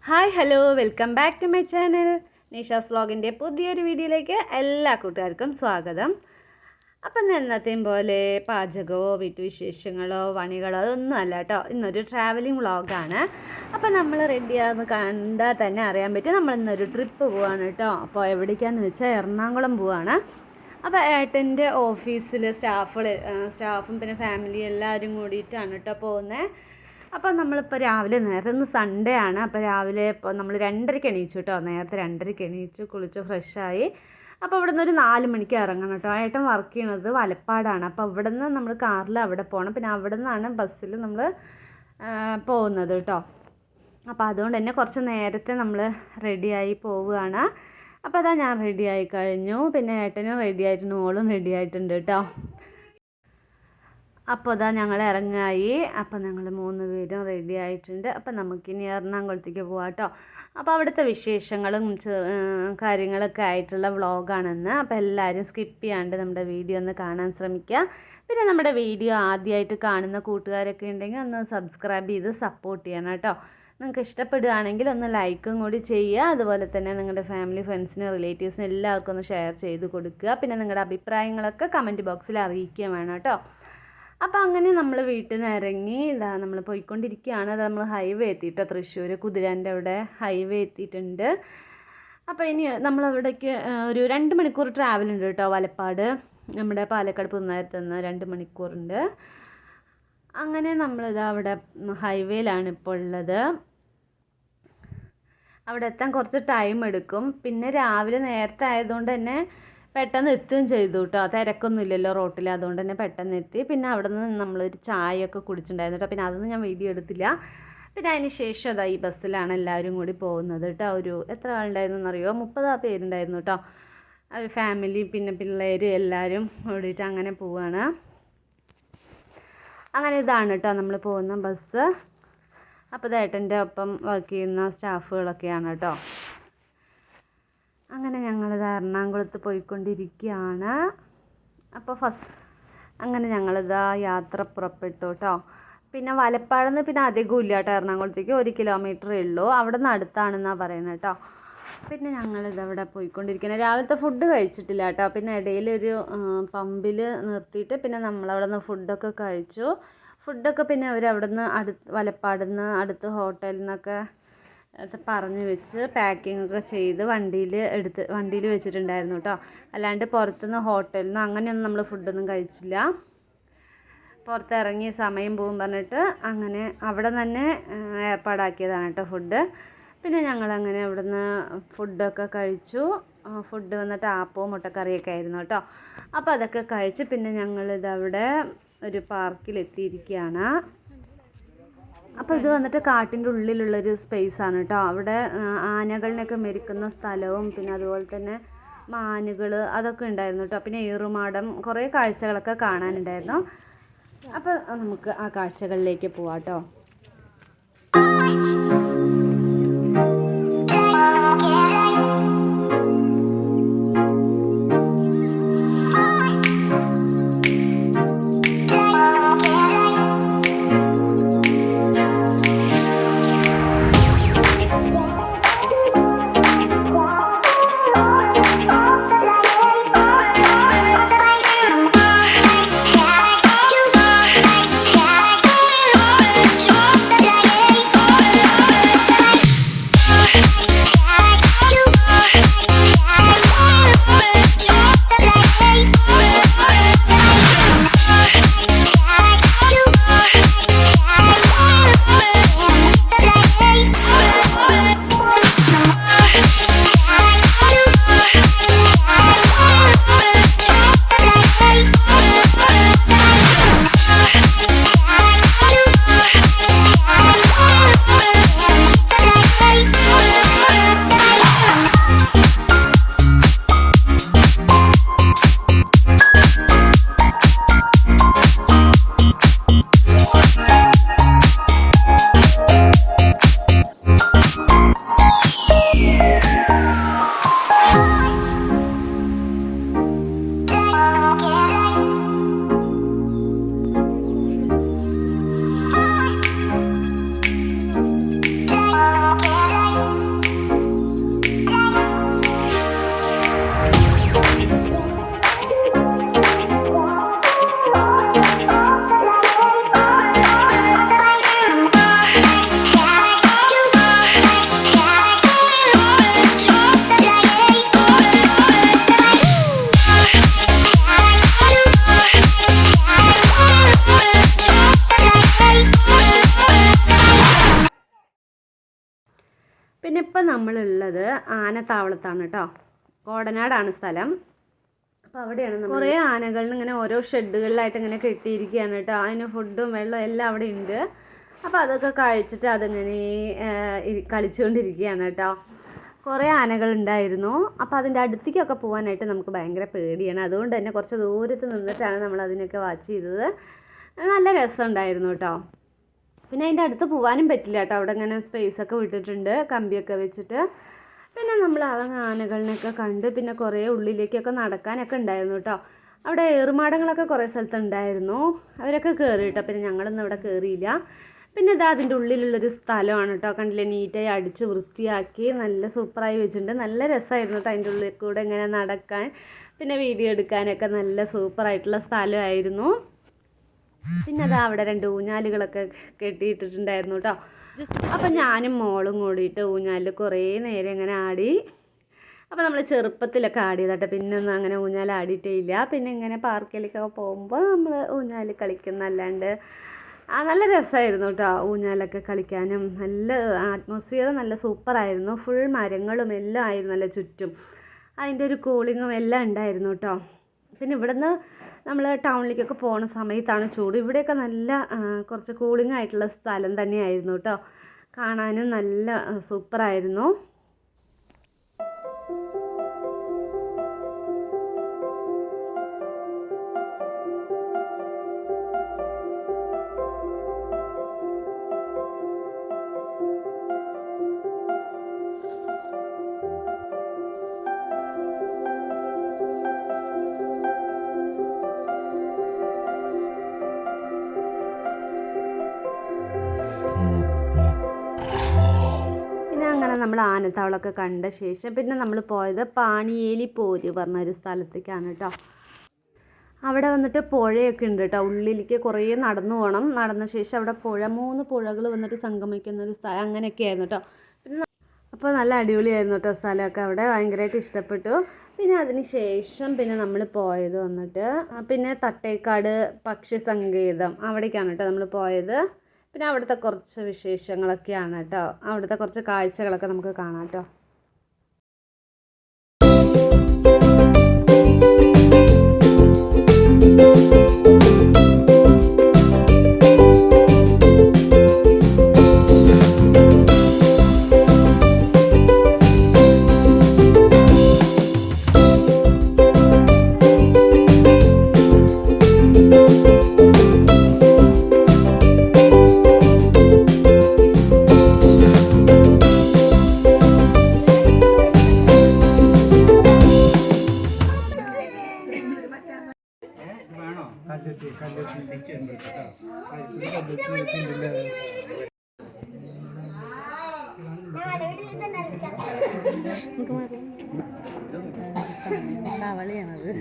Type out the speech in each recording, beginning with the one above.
Hi hello welcome back to my channel. Nisha's വ്ലോഗിൻ്റെ പുതിയൊരു വീഡിയോയിലേക്ക് എല്ലാ കൂട്ടുകാർക്കും സ്വാഗതം. അപ്പം എന്നത്തെയും പോലെ പാചകമോ വീട്ടുവിശേഷങ്ങളോ പണികളോ അതൊന്നും അല്ല കേട്ടോ. ഇന്നൊരു ട്രാവലിംഗ് വ്ളോഗാണ്. അപ്പം നമ്മൾ റെഡിയാന്ന് കണ്ടാൽ തന്നെ അറിയാൻ പറ്റും നമ്മളിന്നൊരു ട്രിപ്പ് പോവാണ് കേട്ടോ. അപ്പോൾ എവിടേക്കാന്ന് വെച്ചാൽ എറണാകുളം പോവാണ്. അപ്പോൾ ഏട്ടൻ്റെ ഓഫീസിൽ സ്റ്റാഫും പിന്നെ ഫാമിലി എല്ലാവരും കൂടിയിട്ടാണ് കേട്ടോ പോകുന്നത്. അപ്പോൾ നമ്മളിപ്പോൾ രാവിലെ നേരത്തെ ഇന്ന് സൺഡേ ആണ്. അപ്പോൾ രാവിലെ ഇപ്പോൾ നമ്മൾ 2:30 എണീച്ചു കേട്ടോ. നേരത്തെ 2:30 എണീച്ചു കുളിച്ച് ഫ്രഷായി. അപ്പോൾ ഇവിടെ നിന്ന് ഒരു 4 മണിക്ക് ഇറങ്ങണം കേട്ടോ. ഏട്ടൻ വർക്ക് ചെയ്യണത് വലപ്പാടാണ്. അപ്പോൾ അവിടെ നിന്ന് നമ്മൾ കാറിൽ അവിടെ പോകണം. പിന്നെ അവിടെ നിന്നാണ് ബസ്സിൽ നമ്മൾ പോകുന്നത് കേട്ടോ. അപ്പോൾ അതുകൊണ്ട് തന്നെ കുറച്ച് നേരത്തെ നമ്മൾ റെഡിയായി പോവുകയാണ്. അപ്പോൾ അതാ ഞാൻ റെഡിയായി കഴിഞ്ഞു. പിന്നെ ഏട്ടനും റെഡി ആയിട്ടുണ്ട്, മോളും റെഡി ആയിട്ടുണ്ട് കേട്ടോ. അപ്പോൾ അതാ ഞങ്ങൾ ഇറങ്ങായി. അപ്പോൾ ഞങ്ങൾ 3 പേരും റെഡി ആയിട്ടുണ്ട്. അപ്പോൾ നമുക്കിനി എറണാകുളത്തേക്ക് പോകാം കേട്ടോ. അപ്പോൾ അവിടുത്തെ വിശേഷങ്ങളും കാര്യങ്ങളൊക്കെ ആയിട്ടുള്ള വ്ളോഗാണെന്ന്. അപ്പോൾ എല്ലാവരും സ്കിപ്പ് ചെയ്യാണ്ട് നമ്മുടെ വീഡിയോ ഒന്ന് കാണാൻ ശ്രമിക്കുക. പിന്നെ നമ്മുടെ വീഡിയോ ആദ്യമായിട്ട് കാണുന്ന കൂട്ടുകാരൊക്കെ ഉണ്ടെങ്കിൽ ഒന്ന് സബ്സ്ക്രൈബ് ചെയ്ത് സപ്പോർട്ട് ചെയ്യണം കേട്ടോ. നിങ്ങൾക്ക് ഇഷ്ടപ്പെടുകയാണെങ്കിൽ ഒന്ന് ലൈക്കും കൂടി ചെയ്യുക. അതുപോലെ തന്നെ നിങ്ങളുടെ ഫാമിലി ഫ്രണ്ട്സിനും റിലേറ്റീവ്സിനും എല്ലാവർക്കും ഒന്ന് ഷെയർ ചെയ്ത് കൊടുക്കുക. പിന്നെ നിങ്ങളുടെ അഭിപ്രായങ്ങളൊക്കെ കമൻറ്റ് ബോക്സിൽ അറിയിക്കുകയും വേണം കേട്ടോ. അപ്പോൾ അങ്ങനെ നമ്മൾ വീട്ടിൽ നിന്ന് ഇറങ്ങി ഇതാ നമ്മൾ പോയിക്കൊണ്ടിരിക്കുകയാണ്. അത് നമ്മൾ ഹൈവേ എത്തിയിട്ടോ. തൃശ്ശൂർ കുതിരാൻ്റെ അവിടെ ഹൈവേ എത്തിയിട്ടുണ്ട്. അപ്പോൾ ഇനി നമ്മളവിടേക്ക് ഒരു 2 മണിക്കൂർ ട്രാവലുണ്ട് കേട്ടോ. വലപ്പാട് നമ്മുടെ പാലക്കാട് പുതുനാരത്ത് നിന്ന് 2 മണിക്കൂറുണ്ട്. അങ്ങനെ നമ്മളിതാ അവിടെ ഹൈവേയിലാണ് ഇപ്പോൾ ഉള്ളത്. അവിടെ എത്താൻ കുറച്ച് ടൈം എടുക്കും. പിന്നെ രാവിലെ നേരത്തെ ആയതുകൊണ്ട് തന്നെ പെട്ടെന്ന് എത്തുകയും ചെയ്തു കേട്ടോ. തിരക്കൊന്നുമില്ലല്ലോ റോട്ടിൽ, അതുകൊണ്ട് തന്നെ പെട്ടെന്ന് എത്തി. പിന്നെ അവിടെ നിന്ന് നമ്മളൊരു ചായയൊക്കെ കുടിച്ചിട്ടുണ്ടായിരുന്നു കേട്ടോ. പിന്നെ അതൊന്നും ഞാൻ വീഡിയോ എടുത്തില്ല. പിന്നെ അതിന് ശേഷം അതാ ഈ ബസ്സിലാണ് എല്ലാവരും കൂടി പോകുന്നത് കേട്ടോ. ഒരു എത്ര ആളുണ്ടായിരുന്നു എന്നറിയോ? 30 പേരുണ്ടായിരുന്നു കേട്ടോ. ഫാമിലി പിന്നെ പിള്ളേർ എല്ലാവരും ഓടിയിട്ട് അങ്ങനെ പോവുകയാണ്. അങ്ങനെ ഇതാണ് കേട്ടോ നമ്മൾ പോകുന്ന ബസ്. അപ്പോൾ ഏട്ടൻ്റെ ഒപ്പം വർക്ക് ചെയ്യുന്ന സ്റ്റാഫുകളൊക്കെയാണ് കേട്ടോ. അങ്ങനെ ഞങ്ങളിത് എറണാകുളത്ത് പോയിക്കൊണ്ടിരിക്കുകയാണ്. അപ്പോൾ അങ്ങനെ ഞങ്ങളിതാ യാത്ര പുറപ്പെട്ടു കേട്ടോ. പിന്നെ വലപ്പാടെന്ന് പിന്നെ അധികം ഇല്ല കേട്ടോ. എറണാകുളത്തേക്ക് 1 കിലോമീറ്ററേ ഉള്ളൂ. അവിടെ നിന്ന് അടുത്താണെന്നാണ് പറയുന്നത് കേട്ടോ. പിന്നെ ഞങ്ങളിതവിടെ പോയിക്കൊണ്ടിരിക്കുന്നത്. രാവിലത്തെ ഫുഡ് കഴിച്ചിട്ടില്ല കേട്ടോ. പിന്നെ ഇടയിലൊരു പമ്പിൽ നിർത്തിയിട്ട് പിന്നെ നമ്മളവിടെ നിന്ന് ഫുഡൊക്കെ കഴിച്ചു. ഫുഡൊക്കെ പിന്നെ അവരവിടെ നിന്ന് വലപ്പാടിൽ നിന്ന് അടുത്ത് ഹോട്ടലിൽ നിന്നൊക്കെ പറഞ്ഞ് വെച്ച് പാക്കിംഗ് ഒക്കെ ചെയ്ത് വണ്ടിയിൽ വെച്ചിട്ടുണ്ടായിരുന്നു കേട്ടോ. അല്ലാണ്ട് പുറത്തുനിന്ന് ഹോട്ടലിൽ നിന്ന് അങ്ങനെയൊന്നും നമ്മൾ ഫുഡൊന്നും കഴിച്ചില്ല. പുറത്തിറങ്ങി സമയം പോകും പറഞ്ഞിട്ട് അങ്ങനെ അവിടെ തന്നെ ഏർപ്പാടാക്കിയതാണ് കേട്ടോ ഫുഡ്. പിന്നെ ഞങ്ങളങ്ങനെ അവിടെ നിന്ന് ഫുഡൊക്കെ കഴിച്ചു. ഫുഡ് വന്നിട്ട് ആപ്പവും മുട്ടക്കറിയൊക്കെ ആയിരുന്നു കേട്ടോ. അപ്പോൾ അതൊക്കെ കഴിച്ച് പിന്നെ ഞങ്ങളിതവിടെ ഒരു പാർക്കിലെത്തിയിരിക്കുകയാണ്. അപ്പോൾ ഇത് വന്നിട്ട് കാട്ടിൻ്റെ ഉള്ളിലുള്ളൊരു സ്പേസാണ് കേട്ടോ. അവിടെ ആനകളിനെയൊക്കെ മെരുക്കുന്ന സ്ഥലവും പിന്നെ അതുപോലെ തന്നെ മാനുകൾ അതൊക്കെ ഉണ്ടായിരുന്നു കേട്ടോ. പിന്നെ ഏറുമാടം കുറേ കാഴ്ചകളൊക്കെ കാണാനുണ്ടായിരുന്നു. അപ്പോൾ നമുക്ക് ആ കാഴ്ചകളിലേക്ക് പോവാം കേട്ടോ. പിന്നെ ഇപ്പം നമ്മളുള്ളത് ആനത്താവളത്താണ് കേട്ടോ. കോടനാടാണ് സ്ഥലം. അപ്പോൾ അവിടെയാണ് കുറേ ആനകളിന് ഇങ്ങനെ ഓരോ ഷെഡുകളിലായിട്ട് ഇങ്ങനെ കെട്ടിയിരിക്കുകയാണ് കേട്ടോ. അതിന് ഫുഡും വെള്ളവും എല്ലാം അവിടെ ഉണ്ട്. അപ്പോൾ അതൊക്കെ കഴിച്ചിട്ട് അതിങ്ങനെ കളിച്ചുകൊണ്ടിരിക്കുകയാണ് കേട്ടോ. കുറേ ആനകളുണ്ടായിരുന്നു. അപ്പോൾ അതിൻ്റെ അടുത്തേക്കൊക്കെ പോകാനായിട്ട് നമുക്ക് ഭയങ്കര പേടിയാണ്. അതുകൊണ്ട് തന്നെ കുറച്ച് ദൂരത്ത് നിന്നിട്ടാണ് നമ്മൾ അതിനൊക്കെ വാച്ച് ചെയ്തത്. നല്ല രസമുണ്ടായിരുന്നു കേട്ടോ. പിന്നെ അതിൻ്റെ അടുത്ത് പോകാനും പറ്റില്ല കേട്ടോ. അവിടെ ഇങ്ങനെ സ്പേസൊക്കെ വിട്ടിട്ടുണ്ട്, കമ്പിയൊക്കെ വെച്ചിട്ട്. പിന്നെ നമ്മൾ ആനകളിനെയൊക്കെ കണ്ട് പിന്നെ കുറേ ഉള്ളിലേക്കൊക്കെ നടക്കാനൊക്കെ ഉണ്ടായിരുന്നു കേട്ടോ. അവിടെ ഏറുമാടങ്ങളൊക്കെ കുറേ സ്ഥലത്തുണ്ടായിരുന്നു. അവരൊക്കെ കയറി കേട്ടോ. പിന്നെ ഞങ്ങളൊന്നും അവിടെ കയറിയില്ല. പിന്നെ ഇതാ അതിൻ്റെ ഉള്ളിലുള്ളൊരു സ്ഥലമാണ് കേട്ടോ. കണ്ടില്ലേ, നീറ്റായി അടിച്ച് വൃത്തിയാക്കി നല്ല സൂപ്പറായി വെച്ചിട്ടുണ്ട്. നല്ല രസമായിരുന്നു കേട്ടോ അതിൻ്റെ ഉള്ളിൽ കൂടെ ഇങ്ങനെ നടക്കാൻ പിന്നെ വീഡിയോ എടുക്കാനൊക്കെ നല്ല സൂപ്പറായിട്ടുള്ള സ്ഥലമായിരുന്നു. പിന്നെ അതാ അവിടെ 2 ഊഞ്ഞാലുകളൊക്കെ കെട്ടിയിട്ടിട്ടുണ്ടായിരുന്നു കേട്ടോ. അപ്പം ഞാനും മോളും കൂടിയിട്ട് ഊഞ്ഞാലിൽ കുറേ നേരം ഇങ്ങനെ ആടി. അപ്പോൾ നമ്മൾ ചെറുപ്പത്തിലൊക്കെ ആടിയതാട്ടോ. പിന്നെ ഒന്നും അങ്ങനെ ഊഞ്ഞാൽ ആടിയിട്ടേ ഇല്ല. പിന്നെ ഇങ്ങനെ പാർക്കിലേക്കൊക്കെ പോകുമ്പോൾ നമ്മൾ ഊഞ്ഞാൽ കളിക്കുന്നല്ലാണ്ട് നല്ല രസമായിരുന്നു കേട്ടോ ഊഞ്ഞാലൊക്കെ കളിക്കാനും. നല്ല അറ്റ്മോസ്ഫിയർ നല്ല സൂപ്പറായിരുന്നു. ഫുൾ മരങ്ങളും എല്ലാം ആയിരുന്നല്ലോ ചുറ്റും. അതിൻ്റെ ഒരു കൂളിങ്ങും എല്ലാം ഉണ്ടായിരുന്നു കേട്ടോ. പിന്നെ ഇവിടുന്ന് നമ്മൾ ടൗണിലേക്കൊക്കെ പോകുന്ന സമയത്താണ് ചൂട്. ഇവിടെയൊക്കെ നല്ല കുറച്ച് കൂളിംഗ് ആയിട്ടുള്ള സ്ഥലം തന്നെയായിരുന്നു കേട്ടോ. കാണാനും നല്ല സൂപ്പറായിരുന്നു. അങ്ങനെ നമ്മൾ ആനത്താവളമൊക്കെ കണ്ട ശേഷം പിന്നെ നമ്മൾ പോയത് പാണിയേലി പോര് പറഞ്ഞൊരു സ്ഥലത്തേക്കാണ് കേട്ടോ. അവിടെ വന്നിട്ട് പുഴയൊക്കെ ഉണ്ട് കേട്ടോ. ഉള്ളിലേക്ക് കുറേ നടന്നു പോകണം. നടന്ന ശേഷം അവിടെ 3 പുഴകൾ വന്നിട്ട് സംഗമിക്കുന്ന ഒരു സ്ഥലം അങ്ങനെയൊക്കെ ആയിരുന്നു കേട്ടോ. പിന്നെ അപ്പോൾ നല്ല അടിപൊളിയായിരുന്നു കേട്ടോ സ്ഥലമൊക്കെ. അവിടെ ഭയങ്കരമായിട്ട് ഇഷ്ടപ്പെട്ടു. പിന്നെ അതിന് ശേഷം പിന്നെ നമ്മൾ പോയത് വന്നിട്ട് പിന്നെ തട്ടേക്കാട് പക്ഷി സങ്കേതം അവിടേക്കാണ് കേട്ടോ നമ്മൾ പോയത്. പിന്നെ അവിടുത്തെ കുറച്ച് വിശേഷങ്ങളൊക്കെയാണ് കേട്ടോ. അവിടുത്തെ കുറച്ച് കാഴ്ചകളൊക്കെ നമുക്ക് കാണാം കേട്ടോ. അവളിയാണത്.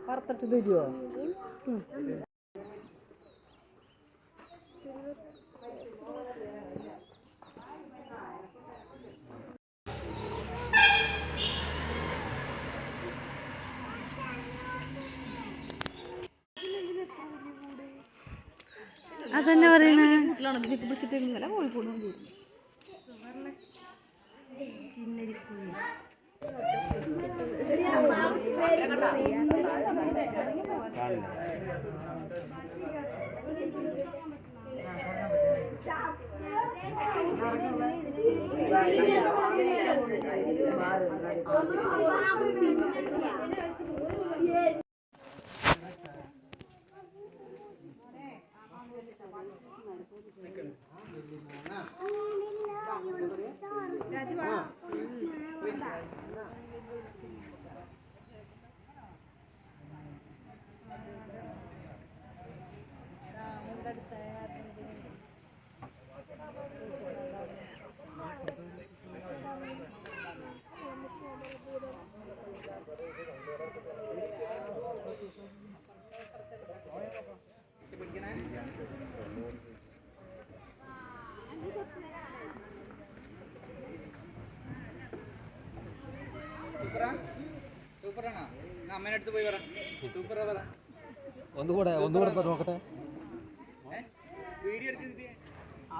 വറുത്തിട്ട് തരുമോ? അതന്നെ പറയണേ.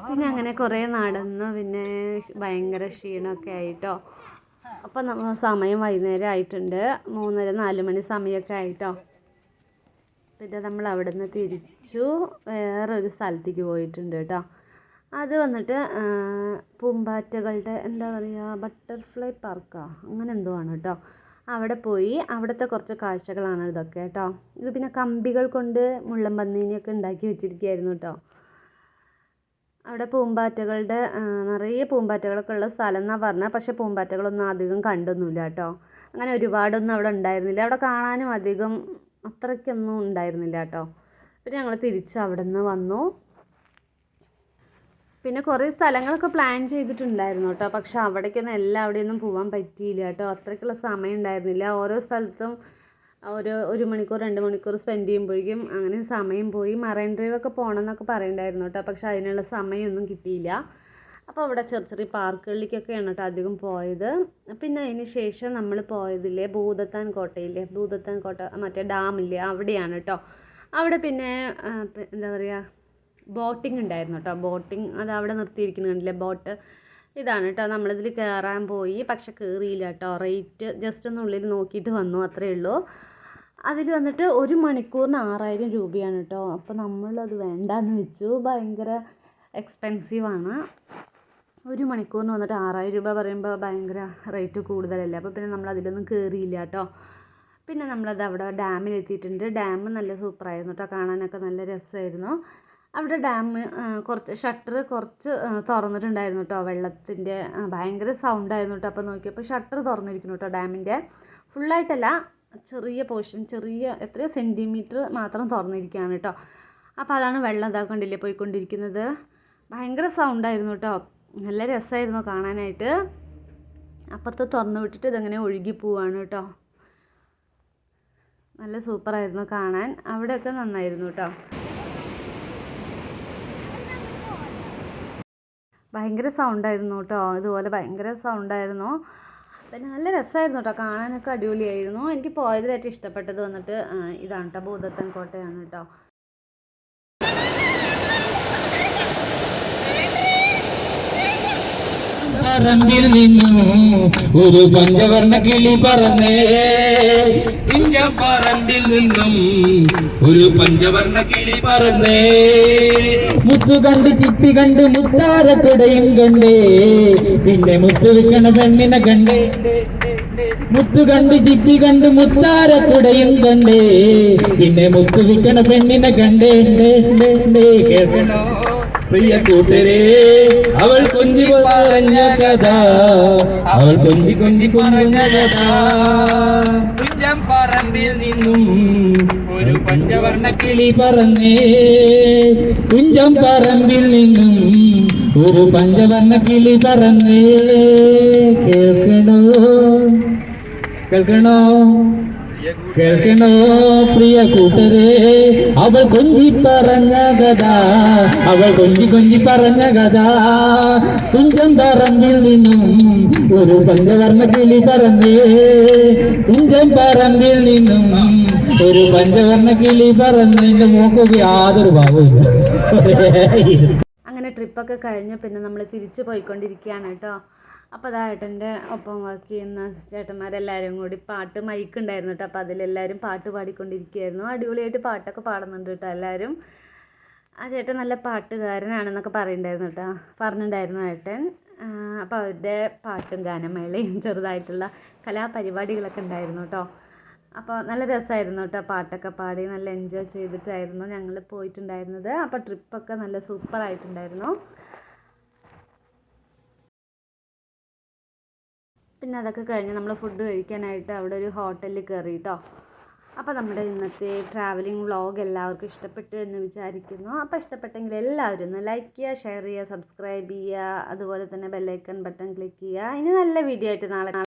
പിന്നെ അങ്ങനെ കുറേ നടന്നു. പിന്നെ ഭയങ്കര ക്ഷീണമൊക്കെ ആയിട്ടോ. അപ്പം സമയം വൈകുന്നേരം ആയിട്ടുണ്ട്, 3:30-4 മണി സമയമൊക്കെ ആയിട്ടോ. പിന്നെ നമ്മൾ അവിടെ നിന്ന് തിരിച്ചു വേറൊരു സ്ഥലത്തേക്ക് പോയിട്ടുണ്ട് കേട്ടോ. അത് വന്നിട്ട് പൂമ്പാറ്റകളുടെ എന്താ പറയുക, ബട്ടർഫ്ലൈ പാർക്കാ അങ്ങനെ എന്തോ ആണ് കേട്ടോ. അവിടെ പോയി അവിടുത്തെ കുറച്ച് കാഴ്ചകളാണ് ഇതൊക്കെ കേട്ടോ. ഇത് പിന്നെ കമ്പികൾ കൊണ്ട് മുള്ളൻ പന്നീനെയൊക്കെ ഉണ്ടാക്കി വെച്ചിരിക്കുകയായിരുന്നു കേട്ടോ. അവിടെ പൂമ്പാറ്റകളുടെ നിറയെ പൂമ്പാറ്റകളൊക്കെ ഉള്ള സ്ഥലം എന്നാണ് പറഞ്ഞത്. പക്ഷേ പൂമ്പാറ്റകളൊന്നും അധികം കണ്ടൊന്നുമില്ല കേട്ടോ. അങ്ങനെ ഒരുപാടൊന്നും അവിടെ ഉണ്ടായിരുന്നില്ല. അവിടെ കാണാനും അധികം അത്രയ്ക്കൊന്നും ഉണ്ടായിരുന്നില്ല കേട്ടോ. പിന്നെ ഞങ്ങൾ തിരിച്ച് അവിടെ നിന്ന് വന്നു. പിന്നെ കുറേ സ്ഥലങ്ങളൊക്കെ പ്ലാൻ ചെയ്തിട്ടുണ്ടായിരുന്നു കേട്ടോ. പക്ഷെ അവിടേക്കൊന്നും അവിടെയൊന്നും പോകാൻ പറ്റിയില്ല കേട്ടോ. അത്രയ്ക്കുള്ള സമയം ഉണ്ടായിരുന്നില്ല. ഓരോ സ്ഥലത്തും 1 മണിക്കൂർ 2 മണിക്കൂർ സ്പെൻഡ് ചെയ്യുമ്പോഴേക്കും അങ്ങനെ സമയം പോയി. മറൈൻ ഡ്രൈവൊക്കെ പോകണം എന്നൊക്കെ പറയുന്നുണ്ടായിരുന്നു കേട്ടോ. പക്ഷെ അതിനുള്ള സമയമൊന്നും കിട്ടിയില്ല. അപ്പോൾ അവിടെ ചെറിയ പാർക്കുകളിലേക്കൊക്കെയാണ് കേട്ടോ അധികം പോയത്. പിന്നെ അതിന് ശേഷം നമ്മൾ പോയതില്ലേ ഭൂതത്താൻ കോട്ടയില്ലേ, ഭൂതത്താൻ കോട്ട മറ്റേ ഡാമില്ലേ, അവിടെയാണ് കേട്ടോ. അവിടെ പിന്നെ എന്താ പറയുക, ബോട്ടിംഗ് ഉണ്ടായിരുന്നു കേട്ടോ. ബോട്ടിംഗ് അത് അവിടെ നിർത്തിയിരിക്കുന്നുണ്ടല്ലേ ബോട്ട്. ഇതാണ് കേട്ടോ. നമ്മളിതിൽ കയറാൻ പോയി, പക്ഷെ കയറിയില്ല കേട്ടോ. റേറ്റ് ജസ്റ്റ് ഒന്ന് ഉള്ളിൽ നോക്കിയിട്ട് വന്നു, അത്രയേ ഉള്ളൂ. അതിൽ വന്നിട്ട് 1 മണിക്കൂറിന് 6000 രൂപയാണ് കേട്ടോ. അപ്പോൾ നമ്മളത് വേണ്ടാന്ന് വെച്ചു, ഭയങ്കര എക്സ്പെൻസീവാണ്. 1 മണിക്കൂറിന് വന്നിട്ട് 6000 രൂപ പറയുമ്പോൾ ഭയങ്കര റേറ്റ് കൂടുതലല്ലേ. അപ്പോൾ പിന്നെ നമ്മൾ അതിലൊന്നും കയറിയില്ല കേട്ടോ. പിന്നെ നമ്മളത് അവിടെ ഡാമിലെത്തിയിട്ടുണ്ട്. ഡാം നല്ല സൂപ്പറായിരുന്നു കേട്ടോ, കാണാനൊക്കെ നല്ല രസമായിരുന്നു. അവിടെ ഡാം കുറച്ച് ഷട്ടർ തുറന്നിട്ടുണ്ടായിരുന്നു കേട്ടോ. വെള്ളത്തിൻ്റെ ഭയങ്കര സൗണ്ടായിരുന്നു കേട്ടോ. അപ്പോൾ നോക്കിയപ്പോൾ ഷട്ടർ തുറന്നിരിക്കുന്നു കേട്ടോ ഡാമിൻ്റെ. ഫുള്ളായിട്ടല്ല, ചെറിയ പോർഷൻ, ചെറിയ എത്രയോ സെൻറ്റിമീറ്റർ മാത്രം തുറന്നിരിക്കുകയാണ് കേട്ടോ. അപ്പോൾ അതാണ് വെള്ളം ഇതാക്കണ്ടില്ലേ പോയിക്കൊണ്ടിരിക്കുന്നത്. ഭയങ്കര സൗണ്ടായിരുന്നു കേട്ടോ. നല്ല രസമായിരുന്നു കാണാനായിട്ട്. അപ്പുറത്ത് തുറന്നു വിട്ടിട്ട് ഇതങ്ങനെ ഒഴുകി പോവാണ് കേട്ടോ. നല്ല സൂപ്പറായിരുന്നു കാണാൻ. അവിടെയൊക്കെ നന്നായിരുന്നു കേട്ടോ. ഭയങ്കര സൗണ്ടായിരുന്നു കേട്ടോ. ഇതുപോലെ ഭയങ്കര സൗണ്ടായിരുന്നു. പിന്നെ നല്ല രസമായിരുന്നു കേട്ടോ, കാണാനൊക്കെ അടിപൊളിയായിരുന്നു. എനിക്ക് പോയതിലായിട്ട് ഇഷ്ടപ്പെട്ടത് വന്നിട്ട് ഇതാണ് കേട്ടോ, ഭൂതത്താൻ കോട്ടയാണ് കേട്ടോ. പറമ്പിൽ നിന്നും ഒരു പഞ്ചവർണ്ണ കിളി പറന്നേ, പറമ്പിൽ നിന്നും ഒരു പഞ്ചവർണ്ണ കിളി പറന്നേ. മുത്തു കണ്ട് ചിപ്പി കണ്ട് മുത്താരക്കുടയും കണ്ടേ, പിന്നെ മുത്തു വിൽക്കണ പെണ്ണിനെ കണ്ടേ. മുത്തു കണ്ട് ചിപ്പി കണ്ട് മുത്താരക്കുടയും കണ്ടേ, പിന്നെ മുത്തു വിൽക്കണ പെണ്ണിനെ കണ്ടേ. കേൾക്കണോ പ്രിയ കൂട്ടരേ, അവൾ കൊഞ്ചി പറഞ്ഞ കഥ, അവൾ കൊഞ്ചി പറഞ്ഞ കഥ. തുഞ്ചം പറമ്പിൽ നിന്നും ഒരു പഞ്ചവർണ്ണ കിളി പറന്നേ, തുഞ്ചം പറമ്പിൽ നിന്നും ഒരു പഞ്ചവർണ്ണ കിളി പറന്നേ. കേൾക്കണോ കേൾക്കണോ കേൾക്കണോ പ്രിയ കൂട്ടരേ, അവൾ കൊഞ്ചി പറഞ്ഞ കഥ, അവൾ കൊഞ്ചി പറഞ്ഞ കഥ. തുഞ്ചം പറമ്പിൽ നിന്നും ഒരു പഞ്ചവർണ്ണ കിളി പറന്നേ, തുഞ്ചം പറമ്പിൽ നിന്നും ഒരു പഞ്ചവർണ്ണ കിളി പറന്നതിന്റെ മോക്കൊക്കെ യാതൊരു ഭാവമില്ല. അങ്ങനെ ട്രിപ്പൊക്കെ കഴിഞ്ഞ് പിന്നെ നമ്മൾ തിരിച്ചു പോയിക്കൊണ്ടിരിക്കുകയാണ് കേട്ടോ. അപ്പോൾ അതാ ഏട്ടൻ്റെ ഒപ്പം വർക്ക് ചെയ്യുന്ന ചേട്ടന്മാരെല്ലാവരും കൂടി പാട്ട് മൈക്ക് ഉണ്ടായിരുന്നു കേട്ടോ. അപ്പോൾ അതിലെല്ലാവരും പാട്ട് പാടിക്കൊണ്ടിരിക്കുകയായിരുന്നു. അടിപൊളിയായിട്ട് പാട്ടൊക്കെ പാടുന്നുണ്ട് കേട്ടോ എല്ലാവരും. ആ ചേട്ടൻ നല്ല പാട്ടുകാരനാണെന്നൊക്കെ പറഞ്ഞിട്ടുണ്ടായിരുന്നു ഏട്ടൻ. അപ്പോൾ അവരുടെ പാട്ടും ഗാനമേളയും ചെറുതായിട്ടുള്ള കലാപരിപാടികളൊക്കെ ഉണ്ടായിരുന്നു കേട്ടോ. അപ്പോൾ നല്ല രസമായിരുന്നു കേട്ടോ, പാട്ടൊക്കെ പാടി നല്ല എൻജോയ് ചെയ്തിട്ടായിരുന്നു ഞങ്ങൾ പോയിട്ടുണ്ടായിരുന്നത്. അപ്പോൾ ട്രിപ്പൊക്കെ നല്ല സൂപ്പറായിട്ടുണ്ടായിരുന്നു. പിന്നെ അതൊക്കെ കഴിഞ്ഞ് നമ്മൾ ഫുഡ് കഴിക്കാനായിട്ട് അവിടെ ഒരു ഹോട്ടലിൽ കയറി കേട്ടോ. അപ്പോൾ നമ്മുടെ ഇന്നത്തെ ട്രാവലിംഗ് വ്ളോഗ് എല്ലാവർക്കും ഇഷ്ടപ്പെട്ടു എന്ന് വിചാരിക്കുന്നു. അപ്പോൾ ഇഷ്ടപ്പെട്ടെങ്കിൽ എല്ലാവരും ഒന്ന് ലൈക്ക് ചെയ്യുക, ഷെയർ ചെയ്യുക, സബ്സ്ക്രൈബ് ചെയ്യുക, അതുപോലെ തന്നെ ബെല്ലൈക്കൺ ബട്ടൺ ക്ലിക്ക് ചെയ്യുക. ഇനി നല്ല വീഡിയോ ആയിട്ട് നാളെ